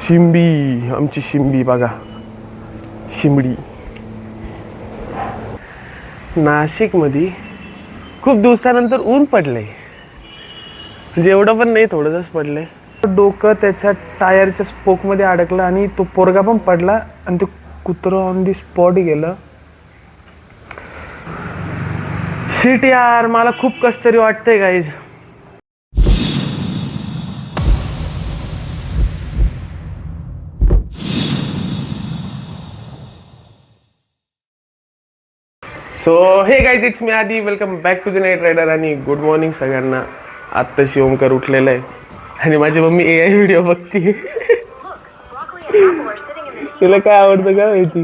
शिंबी, आमची शिंबी बघा, शिंबडी. नाशिकमध्ये खूप दिवसानंतर ऊन पडलंय, जेवढं पण नाही थोडंच पडलंय. डोकं त्याच्या टायरच्या स्पोकमध्ये अडकलं आणि तो पोरगा पण पडला आणि ते कुत्रं ऑन दी स्पॉट गेलं. शिट यार, मला खूप कस तरी वाटतंय guys. So hey guys, it's me Adi. Welcome back to the Night Rider आणि गुड मॉर्निंग सगळ्यांना. आत्ताशी ओमकार उठलेला आहे आणि माझी मम्मी AI व्हिडिओ बघते. तिला काय आवडतं का माहिती.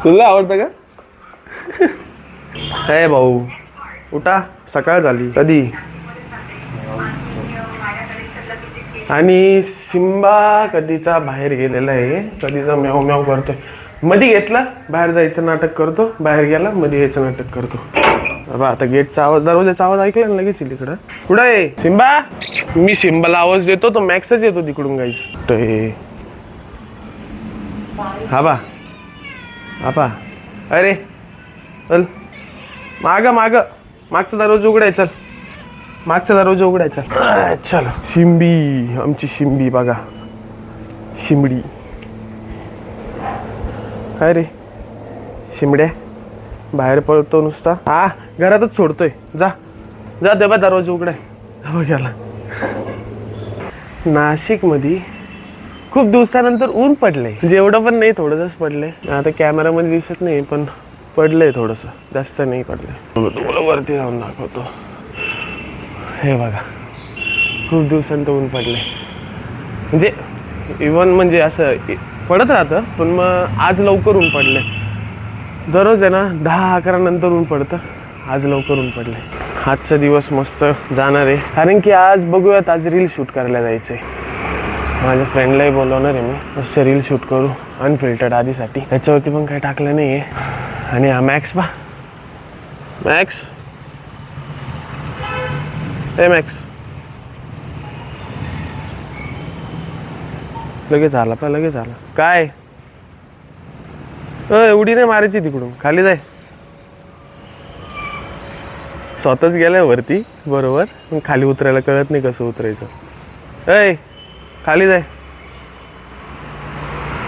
तुला आवडतं का? हे भाऊ उठा, सकाळ झाली कधी. आणि सिम्बा कधीचा बाहेर गेलेला आहे, कधीचा म्याव म्याव करतोय. मध्ये घेतला, बाहेर जायचं नाटक करतो, बाहेर गेला मध्ये यायचं नाटक करतो. बाबा आता गेटचा आवाज, दरवाजाचा आवाज ऐकला ना लगेच इकडं. कुठं आहे सिम्बा? मी सिम्बाला आवाज देतो तो मॅक्सच येतो तिकडून गाईस. हा बा आपा, अरे चल माग माग, मागचा दरवाजा उघडायचा, मागचा दरवाजा उघडायचा. चल शिंबी, आमची शिंबी बघा, शिंबडी. काय रे शिंबड्या, बाहेर पळतो नुसता. हा घरातच सोडतोय, जा जा दे बा, दरवाजा उघडाय. हो गेला. नाशिकमध्ये खूप दिवसानंतर ऊन पडलंय, जेवढं पण नाही थोडंच पडलंय. आता कॅमेरामध्ये दिसत नाही पण पडलंय थोडंसं, जास्त नाही पडलंय. तुम्हाला वरती जाऊन दाखवतो. हे बघा, खूप दिवसांत ऊन पडलंय. म्हणजे इव्हन म्हणजे असं पडत राहतं, पण मग आज लवकर ऊन पडलंय. दररोज आहे ना 10-11 नंतर ऊन पडतं, आज लवकर ऊन पडलंय. आजचा दिवस मस्त जाणार आहे, कारण की आज बघूयात, आज रील शूट करायला जायचंय. माझ्या फ्रेंडलाही बोलवणार आहे मी, मस्त रील शूट करू अनफिल्टर्ड आधीसाठी. त्याच्यावरती पण काही टाकलं नाही आहे. आणि हा मॅक्स बा, मॅक्स ए मॅक्स, लगेच आला पा, लगेच आला. काय उडी नाही मारायची, तिकडून खाली जाय. स्वतःच गेलाय वरती बरोबर, पण खाली उतरायला कळत नाही कसं उतरायचं. ऐ खाली जाय.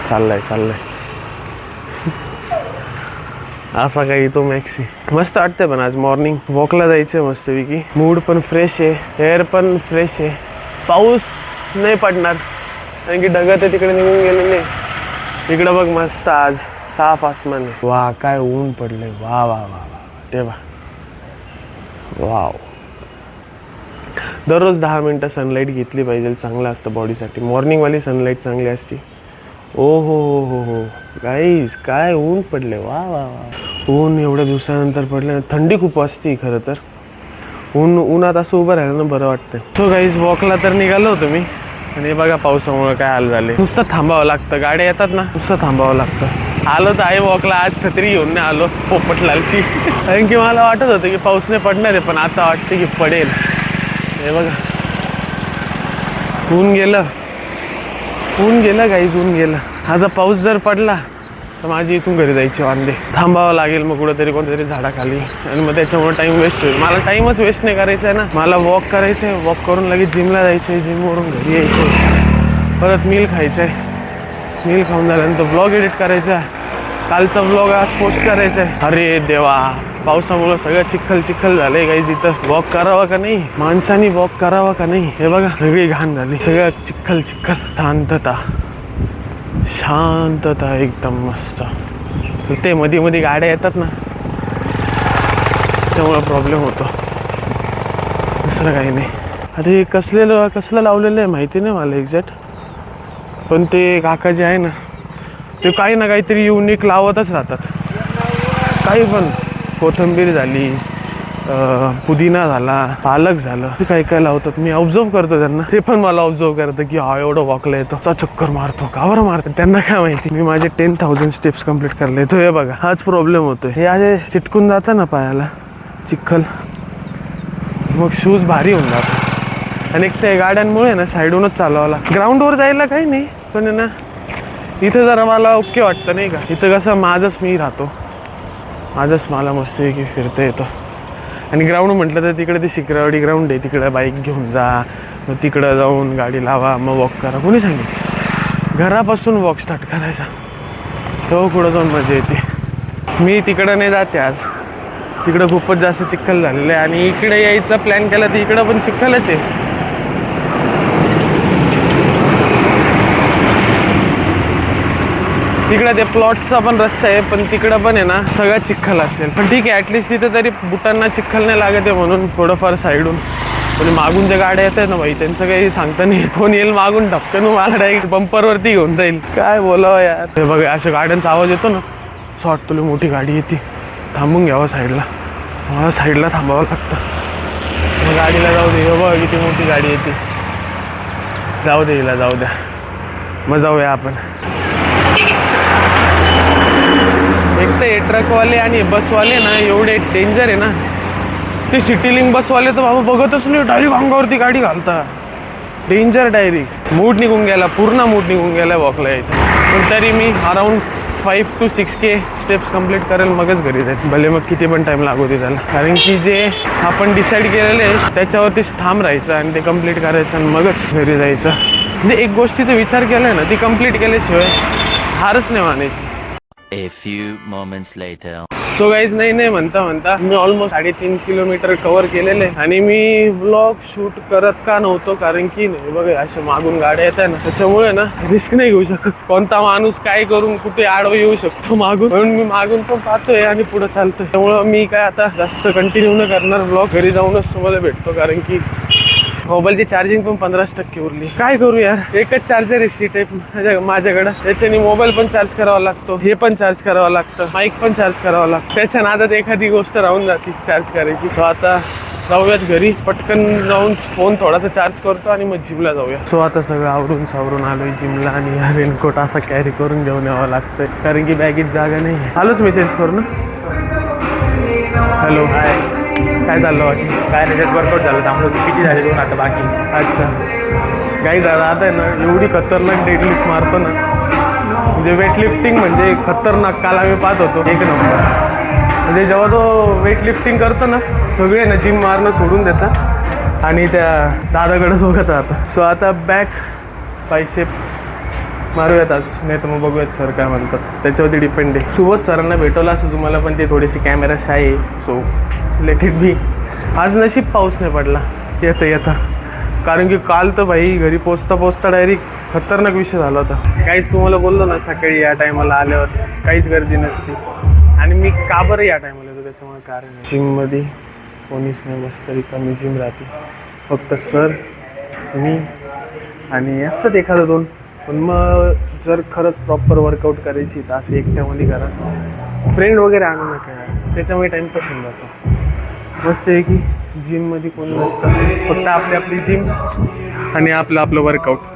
चाललाय चाललाय असा काही तो मॅक्सी. मस्त वाटतंय पण आज मॉर्निंग वॉकला जायचं मस्त पैकी. मूड पण फ्रेश आहे, एअर पण फ्रेश आहे. पाऊस नाही पडणार कारण की ढगात आहे तिकडे निघून गेलेले. इकडं बघ मस्त आज साफ आसमान आहे. वा काय ऊन पडलंय, वा वा वा वा, ते वा वाव. दररोज 10 मिनटं सनलाईट घेतली पाहिजे, चांगलं असतं बॉडीसाठी. मॉर्निंगवाली सनलाईट चांगली असते. ओ हो गाईज, काय ऊन पडले, वा वा वा. ऊन एवढ्या दिवसानंतर पडलं. थंडी खूप असते खरं तर, उन्हात असं उभं राहिलं ना बरं वाटतं. सो गाईज वॉकला तर निघालो होतो मी, आणि बघा पावसामुळे काय हाल झाले. नुसतं थांबावं लागतं, गाड्या येतात ना नुसतं थांबावं लागतं. आलो तर आहे वॉकला, आज छत्री घेऊन नाही आलो पोपटलालची, कारण की मला वाटत होतं की पाऊस नाही पडणार आहे, पण आता वाटतं की पडेल. हे बघा ऊन गेलं, ऊन गेलं गाईज, ऊन गेलं. आता पाऊस जर पडला तर माझी इथून घरी जायची वांदे. थांबावं लागेल मग कुठेतरी, कोणत्यातरी झाडाखाली, आणि मग त्याच्यामुळे टाइम वेस्ट होईल. मला टाइमच वेस्ट नाही करायचा आहे ना, मला वॉक करायचं आहे. वॉक करून लगेच जिमला जायचं आहे, जिमवरून घरी यायचं आहे, परत मील खायचं आहे. मील खाऊन झाल्यानंतर व्लॉग एडिट करायचा आहे. कालचा व्लॉग आज पोस्ट करायचा आहे. अरे देवा, पावसामुळं सगळं चिखल चिखल झालंय गाईज. इथं वॉक करावा का नाही, माणसानी वॉक करावा का नाही, हे बघा सगळी घाण झाली, सगळं चिखल चिखल. शांतता शांतता एकदम मस्त. ते मध्ये मध्ये गाड्या येतात ना त्यामुळं प्रॉब्लेम होतो, दुसरं काही नाही. आता हे कसलं लावलेलं आहे माहिती नाही मला एक्झॅक्ट, पण ते काका जे आहे ना ते काही ना काहीतरी युनिक लावतच राहतात. काही पण, कोथिंबीर झाली, पुदिना झाला, पालक झालं, ते काय काय लावतात. मी ऑब्झर्व करतो त्यांना, ते पण मला ऑब्झर्व करतं की हा एवढं वॉकला येतो, चक्कर मारतो, का बरं मारतो त्यांना काय माहिती. मी माझे 10,000 स्टेप्स कंप्लीट करले येतो. हे बघा हाच प्रॉब्लेम होतोय, हे असे चिटकून जातं ना पायाला चिखल, मग शूज भारी होऊन जातात. आणि एक त्या गाड्यांमुळे ना साईडूनच चालवावं लागतं. ग्राउंडवर जायला काही नाही, पण ना इथं जरा मला ओके वाटतं नाही का. इथं कसं माझंच मी राहतो, माझंच मला मस्त की फिरता येतं. आणि ग्राउंड म्हटलं तर तिकडे ती शिक्रावाडी ग्राउंड आहे, तिकडे बाईक घेऊन जा, मग तिकडं जाऊन गाडी लावा, मग वॉक करा. कोणी सांगितलं घरापासून वॉक स्टार्ट करायचा, तेव्हा पुढं जाऊन मजा येते. मी तिकडं नाही जाते आज, तिकडं खूपच जास्त चिखल झालेलं आहे. आणि इकडे यायचा प्लॅन केला तर इकडं पण चिखलच आहे. तिकडं ते प्लॉट्सचा पण रस्ता आहे, पण तिकडं पण आहे ना सगळं चिखल असेल. पण ठीक आहे, ॲटलिस्ट तिथं तरी बुटांना चिखल नाही लागत आहे म्हणून थोडंफार साईडून. पण मागून ज्या गाड्या येत आहेत ना भाई, त्यांचं काही सांगता नाही. कोण येईल मागून धपकन मला डायरेक्ट बंपरवरती घेऊन जाईल. काय बोलावं यार. हे बघा अशा गाड्यांचा आवाज येतो ना, असं वाटतं तुला मोठी गाडी येते, थांबून घ्यावं साईडला. मला साईडला थांबावं लागतं. मग गाडीला जाऊ दे, बघा किती मोठी गाडी येते, जाऊ दे हिला, जाऊ द्या, मग जाऊया आपण. एक तर हे ट्रकवाले आणि बसवाले ना एवढे डेंजर आहे ना. ते सिटी लिंक बसवाले तर बाबा बघतच नाही, डायरेक्ट अंगावरती गाडी घालता. Danger direct. मूड निघून गेला, पूर्ण मूड निघून गेला वॉकला यायचा. पण तरी मी around 5 to 6K steps complete करेल, मगच घरी जाईल. भले मग किती पण टाईम लागू दे त्याला. कारण की जे आपण डिसाईड केलेलं आहे त्याच्यावरतीच ठाम राहायचं आणि ते कंप्लीट करायचं आणि मगच घरी जायचं. म्हणजे एक गोष्टीचा विचार केला ना, ती कंप्लीट केल्याशिवाय हारच नाही मानायची. A few moments later. So guys, नाही म्हणता मी ऑलमोस्ट 3.5 किलोमीटर कव्हर केलेले. आणि मी ब्लॉग शूट करत का नव्हतो, कारण की नाही बघा अशा मागून गाड्या येत आहे ना, त्याच्यामुळे ना रिस्क नाही घेऊ शकत. कोणता माणूस काय करून कुठे आडवं येऊ शकतो मागून, म्हणून मी मागून पण पाहतोय आणि पुढे चालतोय. त्यामुळं मी काय आता जास्त कंटिन्यू न करणार ब्लॉग. घरी जाऊनच तुम्हाला भेटतो, कारण की मोबाईलची चार्जिंग पण 15% उरली. काय करू यार, एकच चार्जर आहे सी टाईप माझ्याकडं, त्याच्याने मोबाईल पण चार्ज करावा लागतो, हे पण चार्ज करावं लागतं, माईक पण चार्ज करावं लागतं. त्याच्या नादात एखादी गोष्ट राहून जाते चार्ज करायची. सो आता जाऊयात घरी, पटकन जाऊन फोन थोडासा चार्ज करतो आणि मग जिमला जाऊया. सो आता सगळं आवरून सावरून आलोय जिमला. आणि हा रेनकोट असा कॅरी करून घेऊन यावं लागतंय, कारण की बॅगेत जागा नाही आहे. आलोच मी चेंज करू ना. हॅलो, काय चाललं बाकी? काय नाही, वर्कआउट झालं, त्यामुळे किती झाले दोन आता बाकी. अच्छा, काही झालं आता आहे ना, एवढी खतरनाक डेडलिफ्ट मारतो ना, म्हणजे वेटलिफ्टिंग म्हणजे खतरनाक. काल आम्ही पाहत होतो, एक नंबर. म्हणजे जेव्हा तो वेटलिफ्टिंग करतो ना, सगळे ना जिम मारणं सोडून देतात आणि त्या दादाकडे बघत राहतात. सो आता बॅक बायसेप मारूयात आज, नाही तर मग बघूयात सर काय म्हणतात, त्याच्यावरती डिपेंड आहे. सुबोध सरांना भेटवलं असं तुम्हाला, पण ते थोडीशी कॅमेरा शाय आहे, सो लेट इट बी. आज नशीब पाऊस नाही पडला येता, कारण की काल तर भाई घरी पोचता डायरेक्ट खतरनाक विषय झाला होता. काहीच तुम्हाला बोललो ना, सकाळी या टायमाला आल्यावर काहीच गर्दी नसते. आणि मी का बरं या टायमाला येतो त्याच्यामुळे कारण आहे, जिममध्ये कोणीच नाही, मस्त रिकामी जिम राहते, फक्त सर, मी आणि असंच एखादं दोन. पण मग जर खरंच प्रॉपर वर्कआउट करायची तर असं एकट्यामध्ये करा, फ्रेंड वगैरे आणू नका, त्याच्यामुळे टाईमपास होऊन जातो. मस्त आहे की जिममध्ये कोणी नसतं, फक्त आपली जिम आणि आपलं वर्कआउट.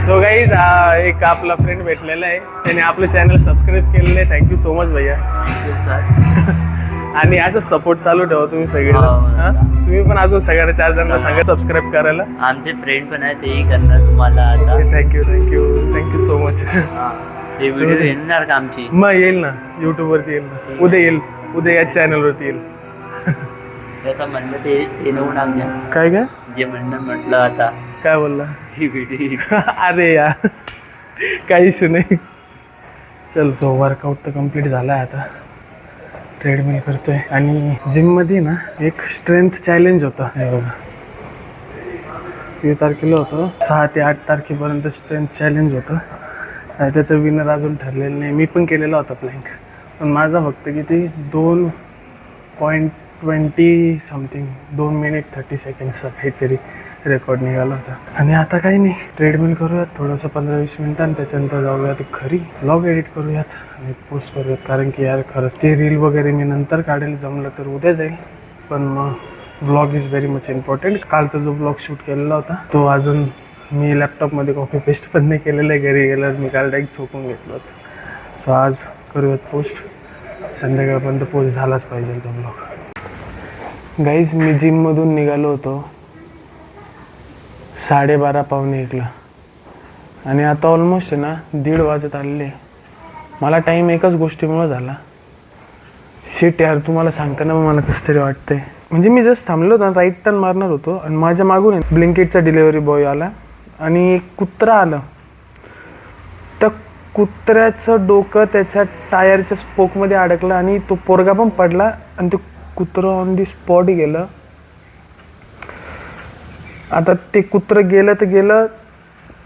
सो गाईज, एक आपला फ्रेंड भेटलेला आहे, त्याने आपलं चॅनल सबस्क्राईब केलेलं आहे. थँक्यू सो मच भैया. आणि असं सपोर्ट चालू ठेवा तुम्ही सगळे. तुम्ही पण अजून सगळ्या 4 जणांना सांगा सबस्क्राईब करायला. आमचे फ्रेंड पण आहे, तेही करणार तुम्हाला आता. Thank you so much. हे व्हिडिओ येणार का आमची? मग येईल ना, युट्यूबवरती येईल ना, उद्या येईल, उद्या याच चॅनलवरती येईल. त्याचं म्हणलं ते नवून आमच्या काय जे म्हटलं आता काय बोलला ही व्हिडिओ. अरे यार, काही इश्यू नाही. चल, तो वर्कआउट तर कम्प्लीट झाला आहे आता. ट्रेडमिल करतोय आणि जिममध्ये ना एक स्ट्रेंथ चॅलेंज होता. हे बघा 3 तारखेला होतं, 6 ते 8 तारखेपर्यंत स्ट्रेंथ चॅलेंज होतं. त्याचं विनर अजून ठरलेलं नाही. मी पण केलेला होता प्लँक, पण माझा फक्त किती 2.20 समथिंग 2 मिनिट 30 सेकंड्सचा काहीतरी रेकॉर्ड निघाला होता. आणि आता काही नाही, ट्रेडमिल करूयात थोडंसं 15-20 मिनिटांनी, त्याच्यानंतर जाऊयात घरी, व्लॉग एडिट करूयात आणि पोस्ट करूयात. कारण की यार खरंच ते रील वगैरे मी नंतर काढेल, जमलं तर उद्या जाईल, पण मग vlog is very much important. कालचा जो व्लॉग शूट केलेला होता तो अजून मी लॅपटॉपमध्ये कॉपी पेस्ट पण नाही केलेलं आहे. घरी गेल्यावर मी काल डायरेक्ट झोपून घेतलं होतं. सो आज करूयात पोस्ट, संध्याकाळपर्यंत पोस्ट झालाच पाहिजे तो व्लॉग. गाईज मी जिममधून निघालो होतो 12:30 पावणे 1ला आणि आता ऑलमोस्ट आहे ना 1:30 वाजत आलेले. मला टाईम एकच गोष्टीमुळं झाला. शिट यार, तुम्हाला सांगताना मग मला कसं तरी वाटतंय. म्हणजे मी जस्ट थांबलो होतो, राईट टर्न मारणार होतो आणि माझ्या मागून ब्लिंकिटचा डिलेवरी बॉय आला आणि एक कुत्रा आलं. त्या कुत्र्याचं डोकं त्याच्या टायरच्या स्पोकमध्ये अडकलं आणि तो पोरगा पण पडला आणि ते कुत्रं ऑन दी स्पॉट गेलं. आता ते कुत्रं गेलं तर गेलं,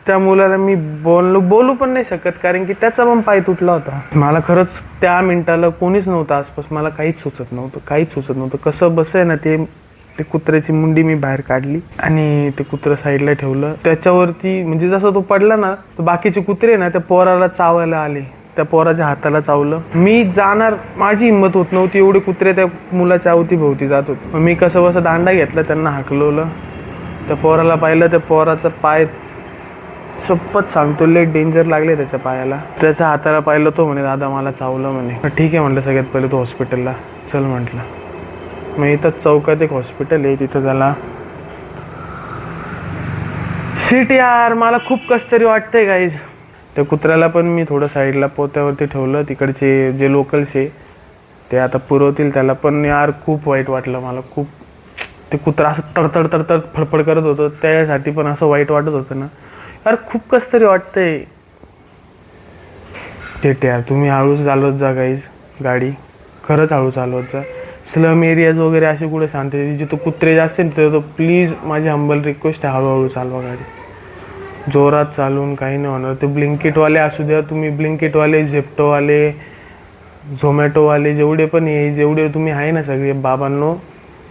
त्या मुलाला मी बोलू पण नाही शकत, कारण की त्याचा पण पाय तुटला होता. मला खरंच त्या मिनिटाला कोणीच नव्हतं आसपास, मला काहीच सुचत नव्हतं. कसं बसं ना ते कुत्र्याची मुंडी मी बाहेर काढली आणि ते कुत्रं साईडला ठेवलं. त्याच्यावरती म्हणजे जसं तो पडला ना, तर बाकीचे कुत्रे ना त्या पोराला चावायला आले, त्या पोराच्या हाताला चावलं. मी जाणार, माझी हिंमत होत नव्हती, एवढे कुत्रे त्या मुलाच्या अवतीभोवती जात होते. मी कसं बसं दांडा घेतला, त्यांना हाकलवलं, त्या पोराला पाहिलं, त्या पोराचा पाय शपथ सांगतो लय डेंजर लागले त्याच्या पायाला. त्याच्या हाताला पाहिलं, तो म्हणे दादा मला चावलं म्हणे. ठीक आहे म्हटलं, सगळ्यात पहिले तो हॉस्पिटलला चल म्हटलं. मग इथं चौकात एक हॉस्पिटल आहे, तिथं त्याला सीट यार मला खूप कसं तरी वाटतंय गाईज. त्या कुत्र्याला पण मी थोडं साईडला पोत्यावरती ठेवलं, तिकडचे जे लोकल्स आहे ते आता पुरवतील त्याला. पण यार खूप वाईट वाटलं मला, खूप. ते कुत्रा असं तडतड फडफड करत होतं, त्यासाठी पण असं वाईट वाटत होतं ना यार, खूप कसं तरी वाटतंय. ते यार तुम्ही हळूच चालवत जा गाईज गाडी, खरंच हळू चालवत जा. स्लम एरियाज वगैरे असे कुठे शांतते जिथं कुत्रे जास्त तिथं प्लीज माझी हंबल रिक्वेस्ट आहे, हळूहळू चालवा गाडी. जोरात चालवून काही नाही होणार. ते ब्लिंकिटवाले असू द्या, तुम्ही ब्लिंकिटवाले, झेप्टोवाले, झोमॅटोवाले, जेवढे पण जेवढे तुम्ही आहे ना सगळे बाबांनो,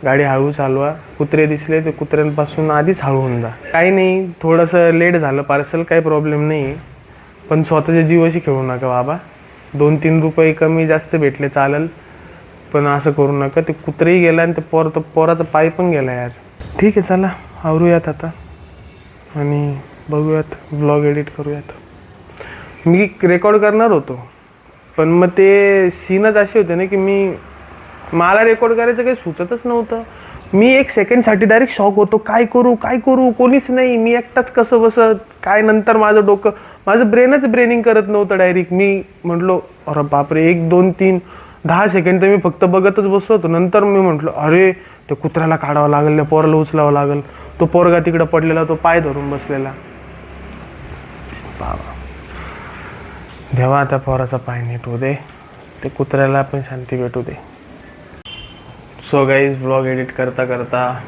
गाडी हळू चालवा. कुत्रे दिसले ते कुत्र्यांपासून आधीच हळू होऊन जा. काही नाही, थोडंसं लेट झालं पार्सल, काही प्रॉब्लेम नाही, पण स्वतःच्या जीवाशी खेळू नका बाबा. 2-3 रुपये कमी जास्त भेटले चालेल, पण असं करू नका. ते कुत्रेही गेला आणि ते पोराचा पाय पण गेला यार. ठीक आहे, चला आवरूयात आता आणि बघूयात, व्लॉग एडिट करूयात. मी रेकॉर्ड करणार होतो, पण मग ते सीनच असे होते ना की मला रेकॉर्ड करायचं काही सुचतच नव्हतं. मी 1 सेकंडसाठी डायरेक्ट शॉक होतो, काय करू, कोणीच नाही, मी एकटाच कसं बसत काय. नंतर माझं ब्रेनिंग करत नव्हतं. डायरेक्ट मी म्हटलो अरे बापरे, 1, 2, 3, 10 सेकंड तर मी फक्त बघतच बसलो होतो. नंतर मी म्हटलं अरे ते कुत्र्याला काढावं लागेल, त्या पोराला उचलावं लागेल. तो पोरगा तिकडं पडलेला, तो पाय धरून बसलेला. बाबा देवा, त्या पोराचा पाय नीट होऊ दे, ते कुत्र्याला पण शांती भेटू दे. सो गाईज व्लॉग एडिट करता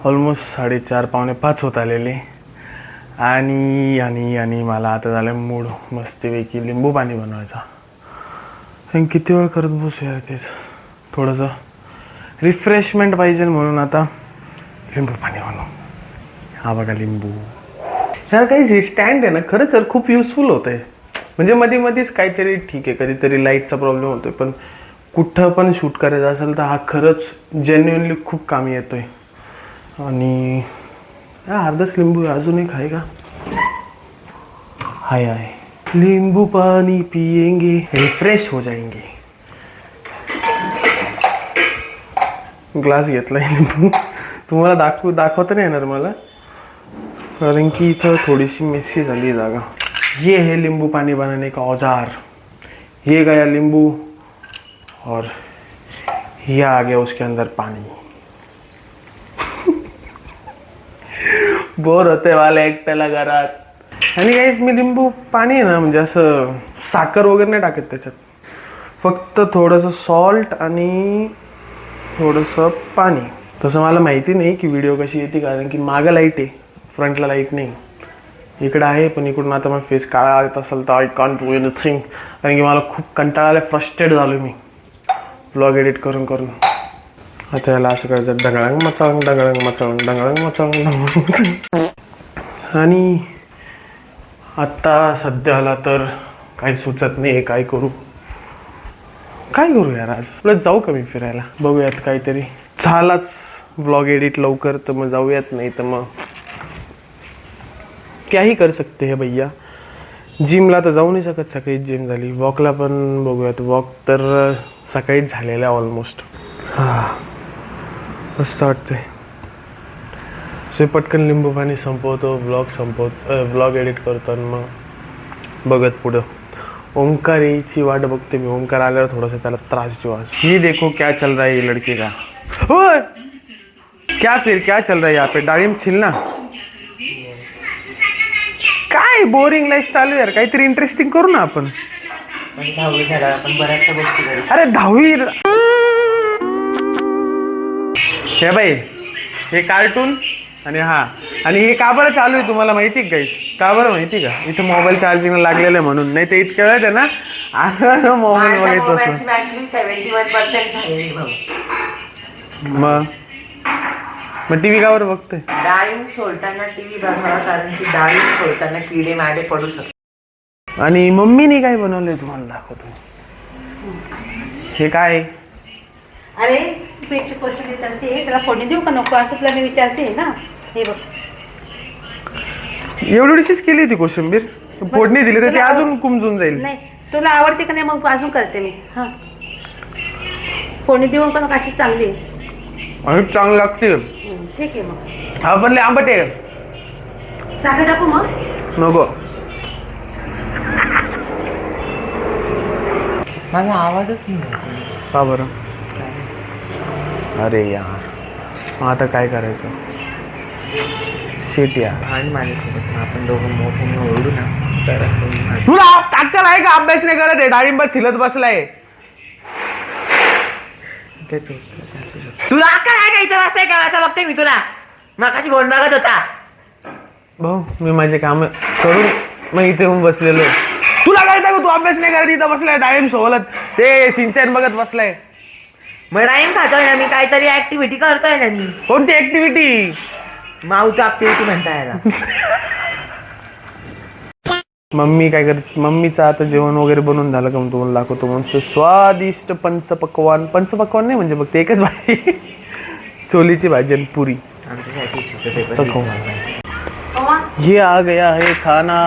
ऑलमोस्ट 4:30-4:45 होत आलेले आणि मला आता झालं मूड मस्तपैकी लिंबू पाणी बनवायचा. आणि किती वेळ करत बसू यार तेच, थोडंसं रिफ्रेशमेंट पाहिजे म्हणून आता लिंबू पाणी बनव. हा बघा लिंबू. यार काही स्टँड आहे ना, खरंच सर खूप युजफुल होतं आहे. म्हणजे मध्येच काहीतरी ठीक आहे, कधीतरी लाईटचा प्रॉब्लेम होतोय, पण कुठं पण शूट करायचं असेल तर हा खरंच जेन्युइनली खूप कामी येतोय. आणि अर्धाच लिंबू अजून एक आहे का? हाय लिंबू पानी पिएंगे रिफ्रेश हो जाएंगे. ग्लास घेतलाय लिंबू, तुम्हाला दाखवता नाही येणार मला, कारण की इथं थोडीशी मेसी झाली जागा. ये है नींबू पानी बनाने का औजार. ये गया नींबू और ये आ गया उसके अंदर पानी. बोर होते वाले एकट्याला घरात. आणि गाईस मी लिंबू पाणी आहे ना, म्हणजे असं साखर वगैरे नाही टाकत त्याच्यात, फक्त थोडंसं सॉल्ट आणि थोडंसं पाणी. तसं मला माहिती नाही की व्हिडिओ कशी येते, कारण की मागं लाईट आहे, फ्रंटला लाईट नाही. इकडं आहे पण इकडून आता माझा फेस काळा येत असेल तर आय कॉन्ट डू एनिथिंग, कारण की मला खूप कंटाळा आला, फ्रस्ट्रेट झालो मी ब्लॉग एडिट करून करून. आता याला असं करायचं, डंगळंग मचांग डंगळंग मचांग डंगळंग मचांग. आणि आत्ता सध्याला तर काही सुचत नाही काय करू. काय करू यार, आज प्लस जाऊ का मी फिरायला, बघूयात काहीतरी. झालाच व्लॉग एडिट लवकर तर मग जाऊयात, नाही तर मग क्याही कर सकते हैं भैया. जिमला तर जाऊ नाही शकत, सकाळीच जिम झाली. वॉकला पण बघूयात, वॉक तर सकाळीच झालेला आहे ऑलमोस्ट. हां मस्त वाटतंय. सो पटकन लिंबू पाणी संपवतो, व्लॉग एडिट करतो आणि मग बघत पुढं. ओंकार यायची वाट बघते मी. ओंकार आल्यावर थोडासा त्याला त्रास देऊ आज. ये देखो क्या चल रहा है ये लड़के का. हो क्या फिर क्या चल रहा है यहाँ पे, डाळिंब छिलना. काय बोरिंग लाईफ चालू आहे यार, काहीतरी इंटरेस्टिंग करू ना आपण. 10वी झाला, आपण बऱ्याचशा गोष्टी करू. अरे 10वी. हे बाई हे कार्टून आणि आणि हे का बरं चालू आहे तुम्हाला माहिती आहे गाईस? का बरं माहिती का? इथं मोबाईल चार्जिंग लागलेलं आहे म्हणून. नाही तर इतक्या वेळेत आहे ना आता मोबाईल बघत असतो. बॅटरी 71% झालेली भाऊ. मग टीव्ही का बरं बघतोय? डाळिंब सोलताना टीव्ही बघावा, कारण की डाळिंब सोलताना किडे माडे पडू शकतात. आणि मम्मीने काय बनवलंय तुम्हाला दाखवतो. हे काय? अरे पेटची गोष्ट विचारते, त्याला फोडणी देऊ का नको असं तुला मी विचारते ना. हे बघ एवढीशीच केली होती कोशिंबीर, फोडणी दिली तर ती अजून कुमजून जाईल. नाही तुला आवडते का नाही मग अजून करते मी. हां फोडणी देऊन पण कशी चांगली आणि चांगली लागते. ठीक आहे मग. हा पण लय आंबट आहे. साखर टाकू मग? नको. माझा आवाजच नाही. का बरं? अरे यार आता काय करायचं. शेट यार. आणि माझ्यासोबत आपण दोघं मोठ्याने ओरडू ना तर तुला अक्कल आहे का? अभ्यास नाही करत आहे, डाळिंब छिलत बसलाय. तुला काय आहे का इथं वाजताय का वाचा बघते मी तुला. मगाशी फोन बघत होता भाऊ. मी माझे काम करून मग इथे येऊन बसलेलो आहे. तुला काय का तू अभ्यास नाही करत, इथं बसलाय डाळिंब सोबत ते सिंचन बघत बसलाय. मग टाइम खातोय ना मी, काहीतरी ऍक्टिव्हिटी करतोय ना मी. कोणती ऍक्टिव्हिटी? माउथ ऍक्टिव्हिटी म्हणता याला. मम्मी काय करते? मम्मीचं आता जेवण वगैरे बनवून झालं का? मग तुम्हाला दाखवतो. म्हणजे स्वादिष्ट पंचपक्वान नाही म्हणजे बघ ते एकच भाजी, चोलीची भाजी आणि पुरी. ये आ गया है खाना,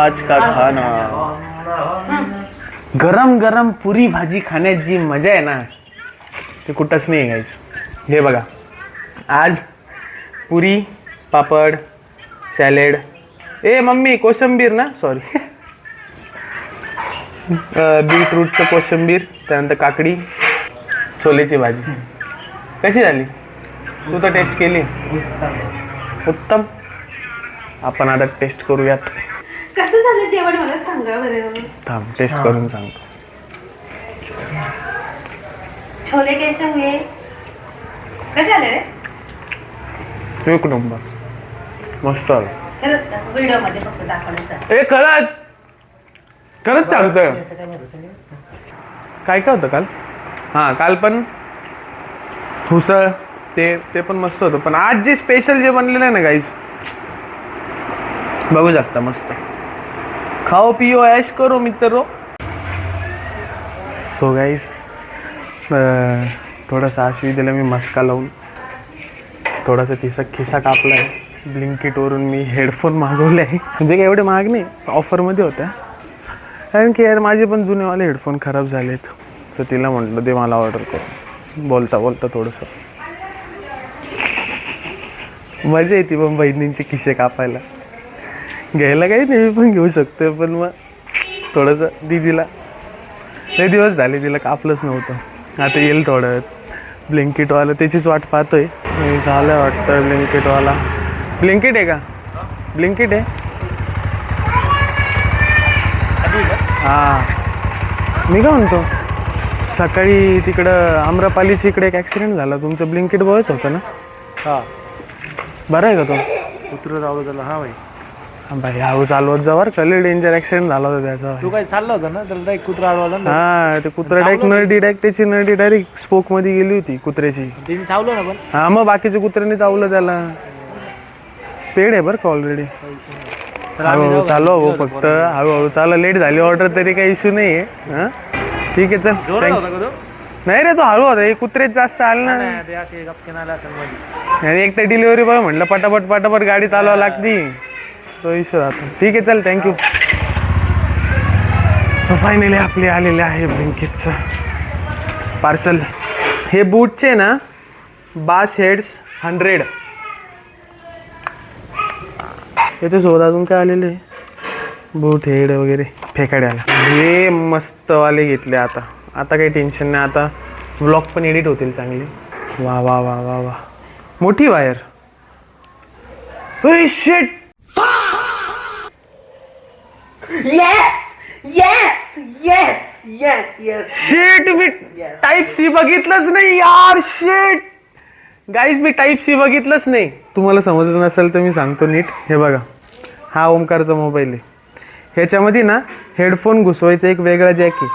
आज का खाना. गरम गरम पुरी भाजी खाण्यात जी मजा आहे ना ते कुठंच नाही गाईस. हे बघा आज पुरी, पापड, सॅलेड. मम्मी कोशिंबीर ना, सॉरी बीटरूटचं कोशिंबीर, त्यानंतर काकडी, छोलेची भाजी. कशी झाली? तू तर टेस्ट केली. उत्तम. आपण आता टेस्ट करूयात. कसं झालं जेवण मला सांगा बरं. थांब टेस्ट करून सांगतो. छोले कैसे हुए? कसे आले रे? एक नंबर मस्त आलं. खरंच का? व्हिडिओमध्ये फक्त दाखवण्याचं. खरंच सांगतोय. काय काय होतं काल? काल पण हुसळ ते पण मस्त होतं. पण आज जे स्पेशल जे बनलेलं आहे ना गाईज, बघू शकता. मस्त खाओ पिओ ऐश करो मित्रो. सो गाईज थोडासा आशवी दिला मी मस्का लावून. थोडासा तिचा खिसा कापला आहे. ब्लिंकिटवरून मी हेडफोन मागवले आहे. म्हणजे काय एवढे महाग नाही, ऑफरमध्ये होत्या. कारण की यार माझे पण जुनेवाले हेडफोन खराब झालेत. तर तिला म्हटलं दे मला ऑर्डर करून. बोलता बोलता थोडंसं मजा येते पण बहिणींचे खिसे कापायला. घ्यायला काही नाही, मी पण घेऊ शकतो. पण मग थोडंसं दिदीला लय दिवस झाले तिला कापलंच नव्हतं. आता येईल थोडं ब्लिंकिटवाला, त्याचीच वाट पाहतोय. झालं वाटतं ब्लिंकिटवाला. ब्लिंकिट आहे का? ब्लिंकिट आहे. हां मी काय म्हणतो, सकाळी तिकडं आम्रपालीच्या इकडे एक ॲक्सिडेंट झाला, तुमचं ब्लिंकिट बॉयच होतं ना? हा बरं आहे का तो? कुत्र रावलं त्याला. हा भाई भाई हळू चालवत जावर, कले डेंजर ॲक्सिडेंट झाला होता त्याचा. तू काय चालला होता ना, त्याला एक कुत्रा अडवला ना. हा, ते कुत्रा डायरेक्ट नरडी डायरेक्ट त्याची नरडी डायरेक्ट स्पोक मध्ये गेली होती कुत्र्याची. तिने चावलं ना पण. हा, मग बाकीच्या कुत्र्यांनी चावलं त्याला. पेड आहे बरं का ऑलरेडी. हळूहळू चालू हो, फक्त हळूहळू चालू. लेट झाली ऑर्डर तरी काही इश्यू नाही आहे. हां ठीक आहे, चल. जोरात होता का तो? नाही रे, तो हळू होता. हे कुत्रेच जास्त आले ना. ते असे गपके आले असेल मध्ये. आणि एक तर डिलिव्हरी बॉय म्हटलं पटापट गाडी चालवावं लागती, तो इश्यू राहतो. ठीक आहे, चल, थँक्यू. सो फायनली आपले आलेले आहे ब्लिंकिटचं पार्सल. हे बूटचे ना बास हेड्स 100. याच्यासोबत अजून काय आलेले आहे, बूट हेड वगैरे फेकाड्याला. हे मस्तवाले घेतले. आता काही टेन्शन नाही. आता व्लॉग पण एडिट होतील चांगले. वा वा वा वा वा, मोठी वायर. शिट. शिट, मी टाईप सी बघितलंच नाही यार. शिट गाईज, मी टाईप सी बघितलंच नाही. तुम्हाला समजत नसेल तर मी सांगतो नीट. हे बघा, हा ओमकारचा मोबाईल आहे. ह्याच्यामध्ये ना हेडफोन घुसवायचा एक वेगळा जॅक आहे,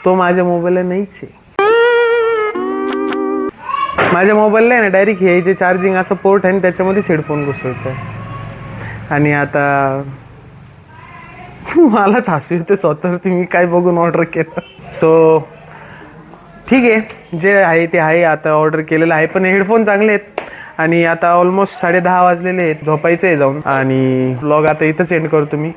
तो माझ्या मोबाईलला नाहीच आहे. माझ्या मोबाईलला आहे ना डायरेक्ट हे जे चार्जिंग असं पोर्ट आहे, त्याच्यामध्येच हेडफोन घुसवायचे असते. आणि आता मलाच हसू येते स्वतःवरती, मी काय बघून ऑर्डर केलं. सो ठीक आहे, जे आहे ते आहे. आता ऑर्डर केलेलं आहे, पण हेडफोन चांगले आहेत. आणि आता ऑलमोस्ट 10:30 वाजलेले आहेत, झोपायचं आहे जाऊन. आणि व्लॉग आता इथंच एंड करतो मी.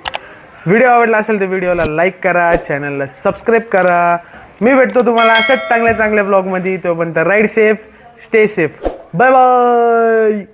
व्हिडिओ आवडला असेल तर व्हिडिओला लाईक करा, चॅनलला सबस्क्राईब करा. मी भेटतो तुम्हाला अशाच चांगल्या ब्लॉगमध्ये. तोपर्यंत ride safe, stay safe, bye bye.